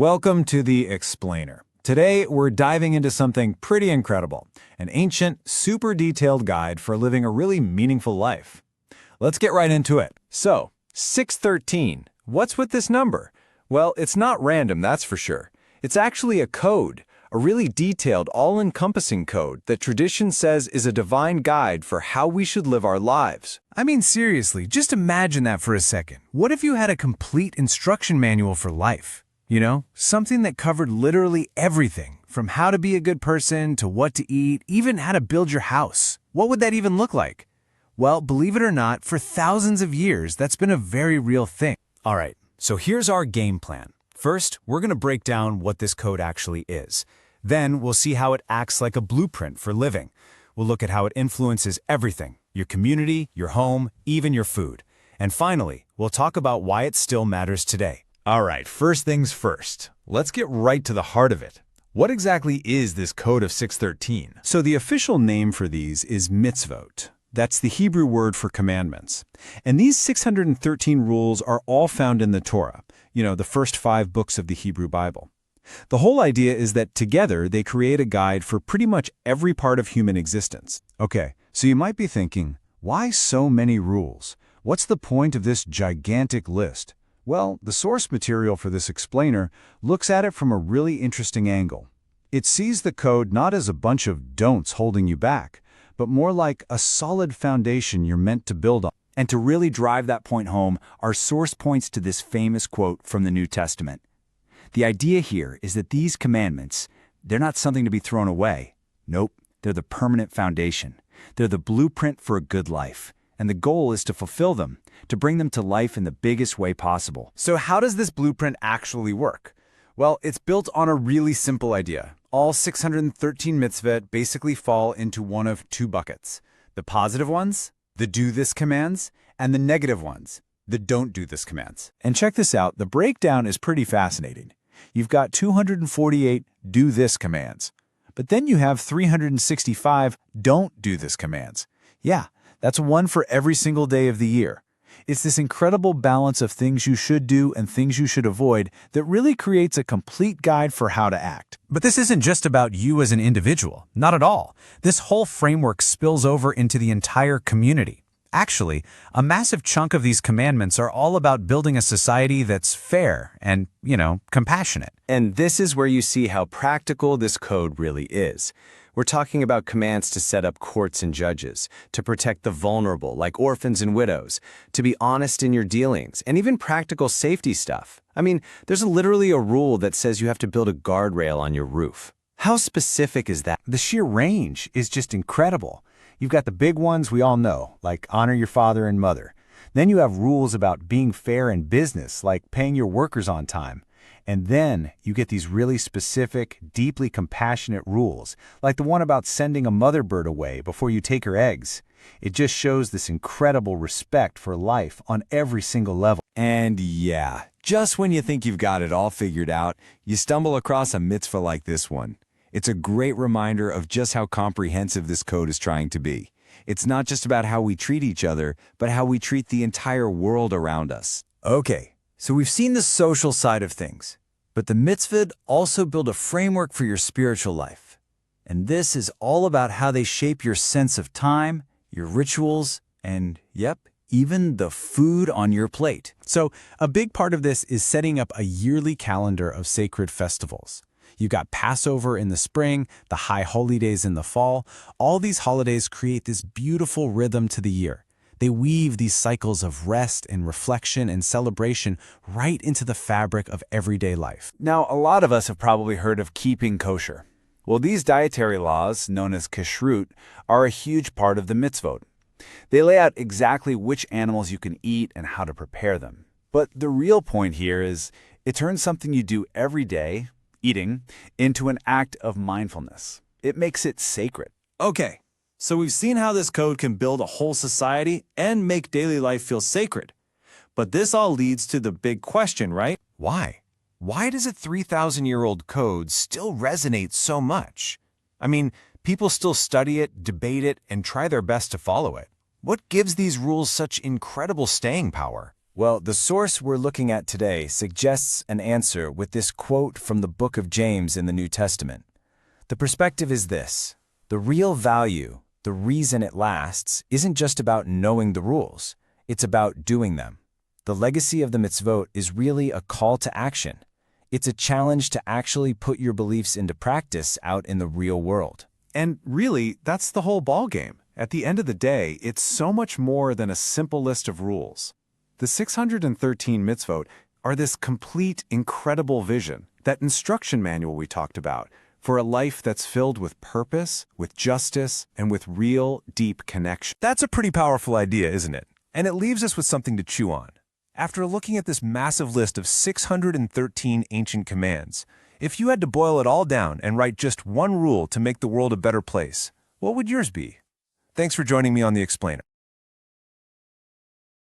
Welcome to The Explainer. Today, we're diving into something pretty incredible, an ancient, super detailed guide for living a really meaningful life. Let's get right into it. So, 613. What's with this number? Well, it's not random, that's for sure. It's actually a code, a really detailed, all-encompassing code that tradition says is a divine guide for how we should live our lives. I mean, seriously, just imagine that for a second. What if you had a complete instruction manual for life? You know, something that covered literally everything, from how to be a good person to what to eat, even how to build your house. What would that even look like? Well, believe it or not, for thousands of years, that's been a very real thing. All right, so here's our game plan. First, we're going to break down what this code actually is. Then, we'll see how it acts like a blueprint for living. We'll look at how it influences everything, your community, your home, even your food. And finally, we'll talk about why it still matters today. All right, first things first. Let's get right to the heart of it. What exactly is this Code of 613? So the official name for these is mitzvot. That's the Hebrew word for commandments. And these 613 rules are all found in the Torah, the first 5 books of the Hebrew Bible. The whole idea is that together they create a guide for pretty much every part of human existence. Okay, so you might be thinking, why so many rules? What's the point of this gigantic list? Well, the source material for this explainer looks at it from a really interesting angle. It sees the code not as a bunch of don'ts holding you back, but more like a solid foundation you're meant to build on. And to really drive that point home, our source points to this famous quote from the New Testament. The idea here is that these commandments, they're not something to be thrown away. Nope, they're the permanent foundation. They're the blueprint for a good life. And the goal is to fulfill them, to bring them to life in the biggest way possible. So how does this blueprint actually work? Well, it's built on a really simple idea. All 613 mitzvot basically fall into one of 2 buckets. The positive ones, the do this commands, and the negative ones, the don't do this commands. And check this out, the breakdown is pretty fascinating. You've got 248 do this commands, but then you have 365 don't do this commands. Yeah, that's one for every single day of the year. It's this incredible balance of things you should do and things you should avoid that really creates a complete guide for how to act. But this isn't just about you as an individual. Not at all. This whole framework spills over into the entire community. Actually, a massive chunk of these commandments are all about building a society that's fair and, compassionate. And this is where you see how practical this code really is. We're talking about commands to set up courts and judges, to protect the vulnerable like orphans and widows, to be honest in your dealings, and even practical safety stuff. I mean, there's literally a rule that says you have to build a guardrail on your roof. How specific is that? The sheer range is just incredible. You've got the big ones we all know, like honor your father and mother. Then you have rules about being fair in business, like paying your workers on time. And then you get these really specific, deeply compassionate rules, like the one about sending a mother bird away before you take her eggs. It just shows this incredible respect for life on every single level. And yeah, just when you think you've got it all figured out, you stumble across a mitzvah like this one. It's a great reminder of just how comprehensive this code is trying to be. It's not just about how we treat each other, but how we treat the entire world around us. Okay, so we've seen the social side of things, but the mitzvot also build a framework for your spiritual life. And this is all about how they shape your sense of time, your rituals, and, even the food on your plate. So a big part of this is setting up a yearly calendar of sacred festivals. You've got Passover in the spring, the high holy days in the fall. All these holidays create this beautiful rhythm to the year. They weave these cycles of rest and reflection and celebration right into the fabric of everyday life. Now, a lot of us have probably heard of keeping kosher. Well, these dietary laws, known as kashrut, are a huge part of the mitzvot. They lay out exactly which animals you can eat and how to prepare them. But the real point here is it turns something you do every day, eating, into an act of mindfulness. It makes it sacred. Okay, so we've seen how this code can build a whole society and make daily life feel sacred. But this all leads to the big question, right? Why? Why does a 3,000-year-old code still resonate so much? I mean, people still study it, debate it, and try their best to follow it. What gives these rules such incredible staying power? Well, the source we're looking at today suggests an answer with this quote from the book of James in the New Testament. The perspective is this: the real value, the reason it lasts, isn't just about knowing the rules, it's about doing them. The legacy of the mitzvot is really a call to action. It's a challenge to actually put your beliefs into practice out in the real world. And really, that's the whole ballgame. At the end of the day, it's so much more than a simple list of rules. The 613 mitzvot are this complete, incredible vision, that instruction manual we talked about, for a life that's filled with purpose, with justice, and with real, deep connection. That's a pretty powerful idea, isn't it? And it leaves us with something to chew on. After looking at this massive list of 613 ancient commands, if you had to boil it all down and write just one rule to make the world a better place, what would yours be? Thanks for joining me on The Explainer.